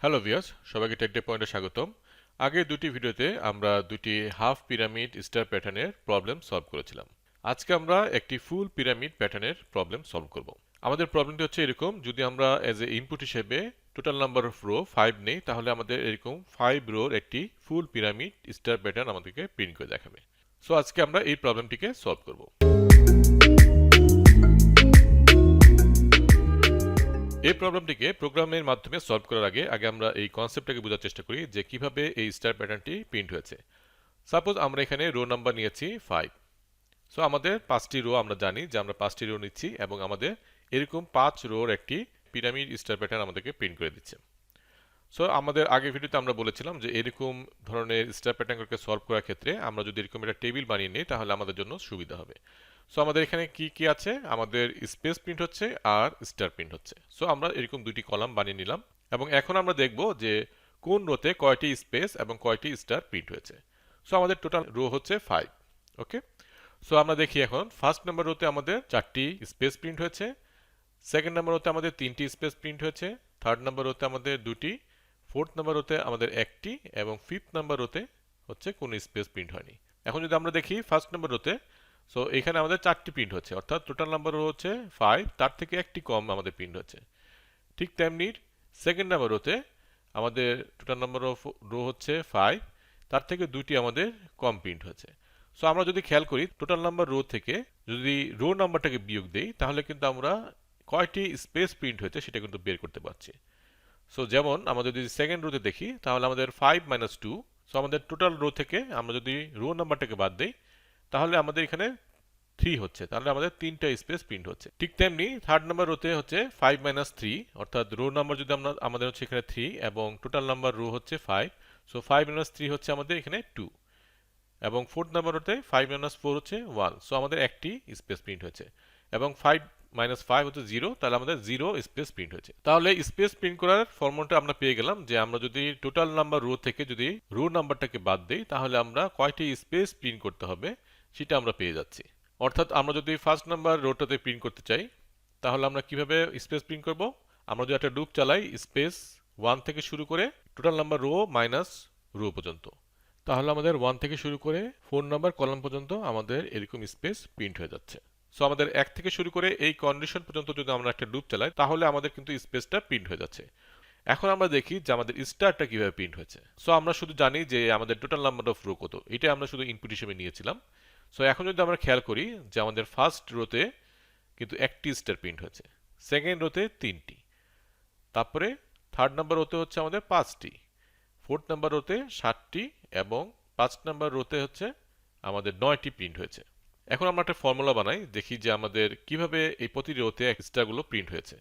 Hello viewers, সবাইকে take day পয়েন্টে স্বাগতম। আগের দুটি ভিডিওতে আমরা দুটি হাফ পিরামিড স্টার প্যাটার্নের প্রবলেম সলভ করেছিলাম। আজকে আমরা একটি ফুল পিরামিড প্যাটার্নের প্রবলেম সলভ করব। আমাদের প্রবলেমটি হচ্ছে এরকম, যদি আমরা এজ এ ইনপুট হিসেবে টোটাল নাম্বার অফ রো 5 নেই, তাহলে আমাদের এরকম 5 রোর একটি ফুল পিরামিড স্টার প্যাটার্ন আমাদেরকে প্রিন্ট করে দেখাবে। সো আজকে আমরা এই প্রবলেমটিকে সলভ করব। এই প্রবলেমটিকে প্রোগ্রামের মাধ্যমে সলভ করার আগে আমরা এই কনসেপ্টটাকে বোঝার চেষ্টা করি যে কিভাবে এই স্টার প্যাটার্নটি প্রিন্ট হয়েছে। সাপোজ আমরা এখানে রো নাম্বার নিয়েছি 5। সো আমাদের 5টি রো আমরা জানি যে আমরা 5টি রো নিচ্ছি এবং আমাদের এরকম 5 রোর একটি পিরামিড স্টার প্যাটার্ন আমাদেরকে প্রিন্ট করে দিচ্ছে। সো আমাদের আগের ভিডিওতে আমরা বলেছিলাম যে এরকম ধরনের স্টার প্যাটার্নকে সলভ করার ক্ষেত্রে আমরা যদি এরকম একটা টেবিল বানিয়ে নিই তাহলে আমাদের জন্য সুবিধা হবে। সো আমাদের এখানে কি কি আছে, আমাদের স্পেস প্রিন্ট হচ্ছে আর স্টার প্রিন্ট হচ্ছে। সো আমরা এরকম দুটি কলাম বানিয়ে নিলাম এবং এখন আমরা দেখব যে কোন রোতে কয়টি স্পেস এবং কয়টি স্টার প্রিন্ট হয়েছে। সো আমাদের টোটাল রো হচ্ছে 5। ওকে, সো আমরা দেখি এখন ফার্স্ট নাম্বার রোতে আমাদের 4টি স্পেস প্রিন্ট হয়েছে, সেকেন্ড নাম্বার রোতে আমাদের 3টি স্পেস প্রিন্ট হয়েছে, থার্ড নাম্বার রোতে আমাদের 2টি, ফোর্থ নাম্বার রোতে আমাদের 1টি এবং ফিফথ নাম্বার রোতে হচ্ছে কোনো স্পেস প্রিন্ট হয়নি। এখন যদি আমরা দেখি ফার্স্ট নাম্বার রোতে, সো এখানে আমাদের 4টি প্রিন্ট হচ্ছে, অর্থাৎ টোটাল নাম্বার হচ্ছে 5, তার থেকে একটি কম আমাদের প্রিন্ট হচ্ছে। ঠিক তেমনি সেকেন্ড নাম্বার রোতে আমাদের টোটাল নাম্বার অফ রো হচ্ছে 5, তার থেকে 2টি আমাদের কম প্রিন্ট হচ্ছে। সো আমরা যদি খেয়াল করি টোটাল নাম্বার রো থেকে যদি রো নাম্বারটাকে বিয়োগ দেই তাহলে কিন্তু আমরা কয়টি স্পেস প্রিন্ট হয়েছে সেটা কিন্তু বের করতে পারছি। সো যেমন আমরা যদি সেকেন্ড রোতে দেখি তাহলে আমাদের 5 মাইনাস 2, সো আমাদের টোটাল রো থেকে আমরা যদি রো নাম্বারটাকে বাদ দেই তাহলে আমাদের এখানে 3 হচ্ছে, তাহলে আমাদের 3টা স্পেস প্রিন্ট হচ্ছে। ঠিক তেমনি থার্ড নাম্বার রোতে হচ্ছে 5 মাইনাস 3, অর্থাৎ রো নাম্বার যদি আমাদের হচ্ছে এখানে 3 এবং টোটাল নাম্বার রো হচ্ছে 5, সো 5 মাইনাস 3 হচ্ছে আমাদের এখানে 2 এবং ফোর্থ নাম্বার রোতে 5 মাইনাস 4 হচ্ছে 1, সো আমাদের একটি স্পেস প্রিন্ট হয়েছে এবং 5 মাইনাস 5 হচ্ছে 0, তাহলে আমাদের 0 স্পেস প্রিন্ট হয়েছে। তাহলে স্পেস প্রিন্ট করার ফর্মুলাটা আমরা পেয়ে গেলাম যে আমরা যদি টোটাল নাম্বার রো থেকে যদি রো নাম্বারটাকে বাদ দেই তাহলে আমরা কয়টি স্পেস প্রিন্ট করতে হবে সেটা আমরা পেয়ে যাচ্ছি। অর্থাৎ আমরা যদি ফার্স্ট নাম্বার রোটাতে প্রিন্ট করতে চাই তাহলে আমরা কিভাবে স্পেস প্রিন্ট করব, আমরা যদি একটা লুপ চালাই স্পেস 1 থেকে শুরু করে total number row minus row পর্যন্ত, তাহলে আমাদের 1 থেকে শুরু করে 4 নাম্বার কলাম পর্যন্ত আমাদের এরকম স্পেস প্রিন্ট হয়ে যাচ্ছে। সো আমাদের 1 থেকে শুরু করে এই কন্ডিশন পর্যন্ত যদি আমরা একটা লুপ চালাই তাহলে আমাদের কিন্তু স্পেসটা প্রিন্ট হয়ে যাচ্ছে। এখন আমরা দেখি যে আমাদের স্টারটা কিভাবে প্রিন্ট হয়েছে। সো আমরা শুধু জানি যে আমাদের টোটাল নাম্বার অফ রো কত, এটা আমরা শুধু ইনপুট হিসেবে নিয়েছিলাম। সো এখন যদি আমরা খেয়াল করি যে আমাদের ফার্স্ট রোতে কিন্তু একটি স্টার প্রিন্ট হয়েছে, সেকেন্ড রোতে 3টি, তারপরে থার্ড নাম্বার রোতে হচ্ছে আমাদের 5টি, ফোর্থ নাম্বার রোতে 7টি এবং 5 নাম্বার রোতে হচ্ছে আমাদের 9টি প্রিন্ট হয়েছে। এখন আমরা একটা ফর্মুলা বানাই, দেখি যে আমাদের কিভাবে এই প্রতি রোতে স্টারগুলো প্রিন্ট হয়েছে।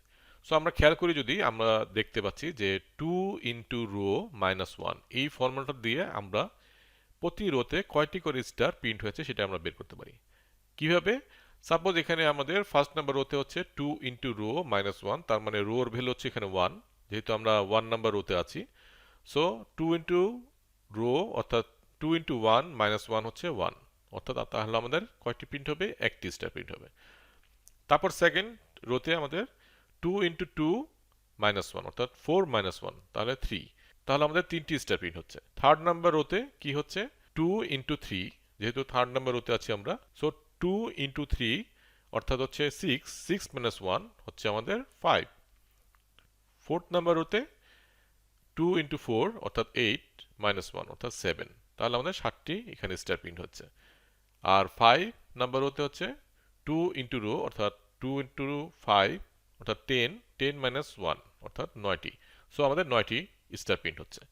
সো আমরা খেয়াল করি, যদি আমরা দেখতে পাচ্ছি যে 2 ইন্টু রো মাইনাস 1, এই ফর্মুলাটা দিয়ে আমরা প্রতি রোতে কয়টি করে স্টার প্রিন্ট হয়েছে সেটা আমরা বের করতে পারি। কিভাবে? সাপোজ এখানে আমাদের ফার্স্ট নাম্বার রোতে হচ্ছে 2 ইন্টু রো মাইনাস 1, তার মানে রোর ভ্যালু হচ্ছে এখানে 1, যেহেতু আমরা 1 নাম্বার রোতে আছি। সো 2 ইন্টু রো অর্থাৎ 2 ইন্টু 1 মাইনাস 1 হচ্ছে 1, অর্থাৎ তাহলে আমাদের কয়টি প্রিন্ট হবে, একটি স্টার প্রিন্ট হবে। তারপর সেকেন্ড রোতে আমাদের 2 ইন্টু 2 মাইনাস 1 অর্থাৎ 4 মাইনাস 1, তাহলে 3, তাহলে আমাদের 3টি স্টার প্রিন্ট হচ্ছে। থার্ড নাম্বার রোতে কি হচ্ছে, 2 ইন্টু 3, যেহেতু থার্ড নাম্বার রোতে আছি আমরা, সো 2 ইন্টু 3 অর্থাৎ হচ্ছে 6 মাইনাস 1 হচ্ছে আমাদের 5। ফোর্থ নাম্বার রোতে 2 ইন্টু 4 অর্থাৎ 8 মাইনাস 1 অর্থাৎ 7, তাহলে আমাদের 7টি এখানে স্টার প্রিন্ট হচ্ছে। আর 5 নাম্বার রোতে হচ্ছে 2 ইন্টু রো অর্থাৎ 2 ইন্টু 5 অর্থাৎ 10 মাইনাস 1 অর্থাৎ 9টি, সো আমাদের 9টি স্টার প্রিন্ট হচ্ছে।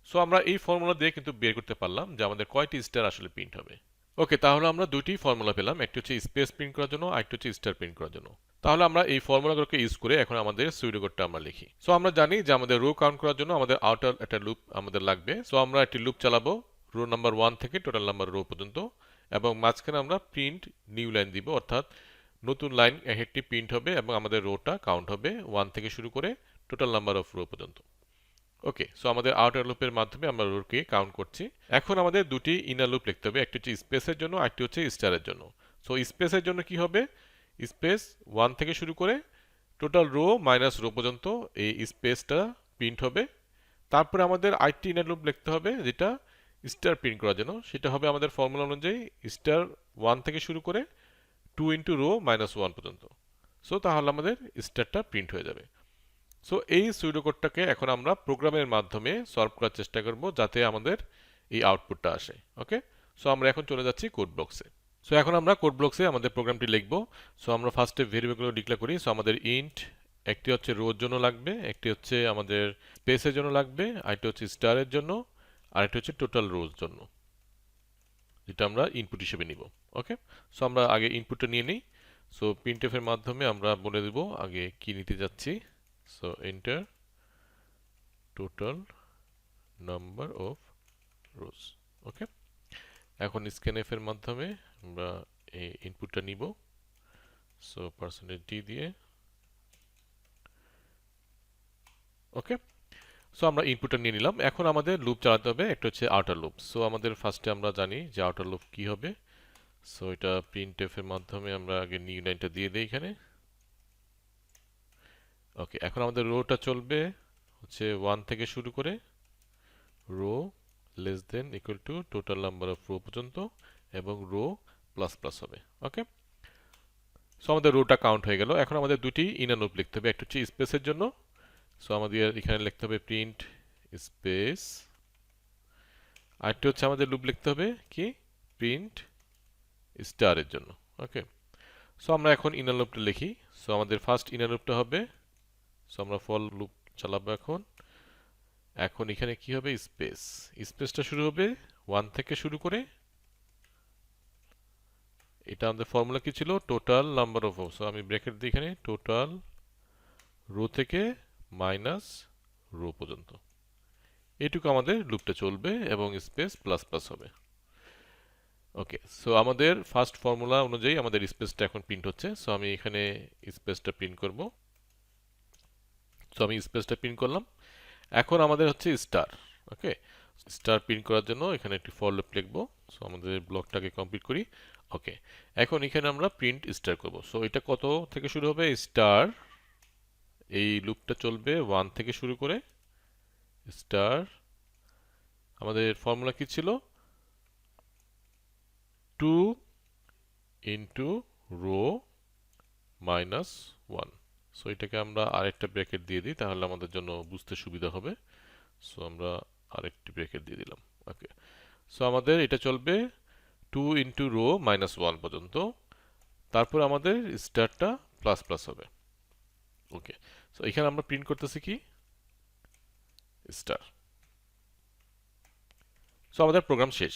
সো আমরা এই ফর্মুলা দিয়ে কিন্তু বের করতে পারলাম যে আমাদের কয়টি স্টার আসলে প্রিন্ট হবে। ওকে, তাহলে আমরা দুটি ফর্মুলা পেলাম, একটি হচ্ছে স্পেস প্রিন্ট করার জন্য, আরেকটি হচ্ছে স্টার প্রিন্ট করার জন্য। তাহলে আমরা এই ফর্মুলাগুলোকে ইউজ করে এখন আমাদের সুইডোকোডটা আমরা লিখি। সো আমরা জানি যে আমাদের রো কাউন্ট করার জন্য আমাদের আউটার একটা লুপ আমাদের লাগবে। সো আমরা একটি লুপ চালাবো রো নাম্বার 1 থেকে টোটাল নাম্বার রো পর্যন্ত এবং মাঝখানে আমরা প্রিন্ট নিউ লাইন দিব, অর্থাৎ নতুন লাইন একটি প্রিন্ট হবে এবং আমাদের রোটা কাউন্ট হবে 1 থেকে শুরু করে টোটাল নাম্বার অফ রো পর্যন্ত। ওকে, সো আমাদের আউটার লুপের মাধ্যমে আমরা রোকে কাউন্ট করছি। এখন আমাদের দুটি ইনার লুপ লিখতে হবে, একটি হচ্ছে স্পেসের জন্য, আরেকটি হচ্ছে স্টারের জন্য। সো স্পেসের জন্য কি হবে, স্পেস 1 থেকে শুরু করে টোটাল রো মাইনাস রো পর্যন্ত এই স্পেসটা প্রিন্ট হবে, তারপরে আমাদের আরেকটি ইনার লুপ লিখতে হবে যেটা স্টার প্রিন্ট করার জন্য। সেটা হবে আমাদের ফর্মুলা অনুযায়ী স্টার 1 থেকে শুরু করে 2 ইন্টু রো মাইনাস 1 পর্যন্ত। সো তাহলে আমাদের স্টারটা প্রিন্ট হয়ে যাবে। সো এই সুইডোকোডটাকে এখন আমরা প্রোগ্রামের মাধ্যমে সলভ করার চেষ্টা করব যাতে আমাদের এই আউটপুটটা আসে। ওকে, সো আমরা এখন চলে যাচ্ছি কোড ব্লকসে। সো এখন আমরা কোড ব্লকসে আমাদের প্রোগ্রামটি লিখব। সো আমরা ফার্স্টে ভেরিয়েবলগুলো ডিক্লেয়ার করি। সো আমাদের ইন্ট একটি হচ্ছে রোর জন্য লাগবে, একটি হচ্ছে আমাদের স্পেসের জন্য লাগবে, আরেকটি হচ্ছে স্টারের জন্য, আরেকটি হচ্ছে টোটাল রোর জন্য, যেটা আমরা ইনপুট হিসেবে নিব। ওকে, সো আমরা আগে ইনপুটটা নিয়ে নিই। সো প্রিন্টএফ এর মাধ্যমে আমরা বলে দেব আগে কি নিতে যাচ্ছি। So enter total number of rows. Okay, এখন স্ক্যানএফ এর মাধ্যমে আমরা এই ইনপুটটা নিব। সো %d দিয়ে ওকে, সো আমরা ইনপুটটা নিয়ে নিলাম। এখন আমাদের লুপ চালাতে হবে, একটা হচ্ছে আউটার লুপ। সো আমাদের ফার্স্টে আমরা জানি যে আউটার লুপ কি হবে। সো এটা প্রিন্টএফ এর মাধ্যমে আমরা আগে নিউ লাইনটা দিয়ে দেই এখানে। ওকে, এখন আমাদের রোটা চলবে হচ্ছে 1 থেকে শুরু করে row less than equal to total number of row পর্যন্ত, এবং রো প্লাস প্লাস হবে। ওকে, সো আমাদের রোটা কাউন্ট হয়ে গেল। এখন আমাদের দুটি ইনার লুপ লিখতে হবে, একটা হচ্ছে স্পেসের জন্য। সো আমাদের এখানে লিখতে হবে প্রিন্ট স্পেস, আরেকটা হচ্ছে আমাদের লুপ লিখতে হবে কি প্রিন্ট স্টারের জন্য। ওকে, সো আমরা এখন ইনার লুপটা লিখি। সো আমাদের ফার্স্ট ইনার লুপটা হবে, সো আমরা ফর লুপ চালাবো এখন। এখন এখানে কি হবে স্পেস, স্পেসটা শুরু হবে 1 থেকে শুরু করে, এটা আমাদের ফর্মুলা কি ছিল total number of rho. So আমি ব্র্যাকেট দিই এখানে টোটাল রো থেকে মাইনাস রো পর্যন্ত, এইটুকু আমাদের লুপটা চলবে এবং স্পেস প্লাস প্লাস হবে। ওকে, সো আমাদের ফার্স্ট ফর্মুলা অনুযায়ী আমাদের স্পেসটা এখন প্রিন্ট হচ্ছে। সো আমি এখানে স্পেসটা প্রিন্ট করব। সো আমি স্পেসটা প্রিন্ট করলাম। এখন আমাদের হচ্ছে স্টার। ওকে, স্টার প্রিন্ট করার জন্য এখানে একটি ফর লুপ লিখব। সো আমাদের ব্লকটাকে কমপ্লিট করি। ওকে, এখন এখানে আমরা প্রিন্ট স্টার করব। সো এটা কত থেকে শুরু হবে স্টার, এই লুপটা চলবে 1 থেকে শুরু করে স্টার, আমাদের ফর্মুলা কি ছিল 2 ইন্টু রো মাইনাস 1। সো এটাকে আমরা আরেকটা ব্র্যাকেট দিয়ে দিই, তাহলে আমাদের জন্য বুঝতে সুবিধা হবে। সো আমরা আরেকটি ব্র্যাকেট দিয়ে দিলাম। ওকে, সো আমাদের এটা চলবে 2 ইন্টু রো মাইনাস 1 পর্যন্ত, তারপর আমাদের স্টারটা প্লাস প্লাস হবে। ওকে, সো এখানে আমরা প্রিন্ট করতেছি কি স্টার। সো আমাদের প্রোগ্রাম শেষ।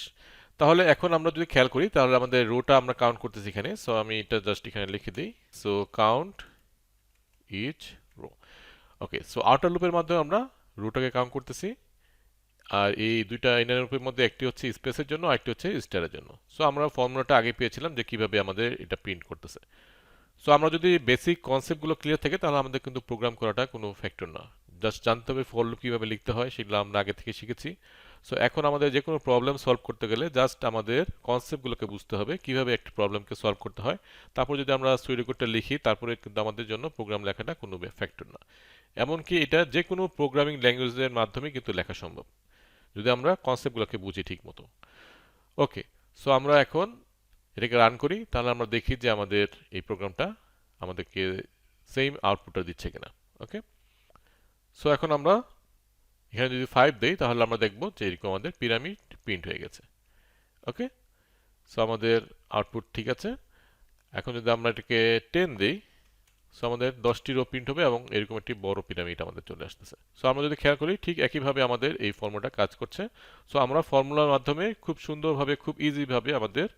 তাহলে এখন আমরা যদি খেয়াল করি তাহলে আমাদের রোটা আমরা কাউন্ট করতেছি এখানে। সো আমি এটা জাস্ট এখানে লিখে দিই। So count each row. Okay, so outer লুপের মাধ্যমে আমরা রোটাকে কাউন্ট করতেছি, আর এই দুইটা ইনার লুপের মধ্যে একটি হচ্ছে স্পেসের জন্য, আরেকটি হচ্ছে স্টারের জন্য। সো আমরা ফর্মুলাটা আগে পেয়েছিলাম যে কিভাবে আমাদের এটা প্রিন্ট করতেছে। সো আমরা যদি বেসিক কনসেপ্টগুলো ক্লিয়ার থাকে তাহলে আমাদের কিন্তু প্রোগ্রাম করাটা কোনো ফ্যাক্টর না। জাস্ট জানতে হবে ফর লুপ কীভাবে লিখতে হয়, সেগুলো আমরা আগে থেকে শিখেছি। সো এখন আমাদের যে কোনো প্রবলেম সলভ করতে গেলে জাস্ট আমাদের কনসেপ্টগুলোকে বুঝতে হবে কিভাবে একটা প্রবলেমকে সলভ করতে হয়। তারপর যদি আমরা সুইডোকোডটা লিখি তারপরে কিন্তু আমাদের জন্য প্রোগ্রাম লেখাটা কোনো ফ্যাক্টর না। এমনকি এটা যে কোনো প্রোগ্রামিং ল্যাঙ্গুয়েজের মাধ্যমে কিন্তু লেখা সম্ভব যদি আমরা কনসেপ্টগুলোকে বুঝি ঠিক মতো। ওকে, সো আমরা এখন এটাকে রান করি, তাহলে আমরা দেখি যে আমাদের এই প্রোগ্রামটা আমাদেরকে সেম আউটপুটটা দিচ্ছে কিনা। ওকে, সো এখন আমরা এখানে যদি 5 দেই তাহলে আমরা দেখব যে এরকম আমাদের পিরামিড প্রিন্ট হয়ে গেছে। ওকে, সো আমাদের আউটপুট ঠিক আছে। এখন যদি আমরা এটাকে 10 দেই, সো আমাদের 10টি রো প্রিন্ট হবে এবং এরকম একটি বড় পিরামিড আমাদের চলে আসতেছে। সো আমরা যদি খেয়াল করি ঠিক একইভাবে আমাদের এই ফর্মুলাটা কাজ করছে। সো আমরা ফর্মুলার মাধ্যমে খুব সুন্দরভাবে খুব ইজিভাবে আমাদের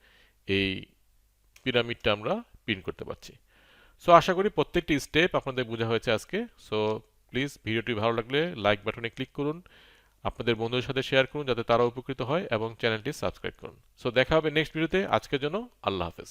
এই পিরামিডটা আমরা প্রিন্ট করতে পারছি। সো আশা করি প্রত্যেকটি স্টেপ আপনাদের বোঝা হয়েছে আজকে। সো প্লিজ ভিডিওটি ভালো লাগলে লাইক বাটনে ক্লিক করুন, আপনাদের বন্ধুদের সাথে শেয়ার করুন যাতে তারা উপকৃত হয়, এবং চ্যানেলটি সাবস্ক্রাইব করুন। সো দেখা হবে নেক্সট ভিডিওতে। আজকের জন্য আল্লাহ হাফেজ।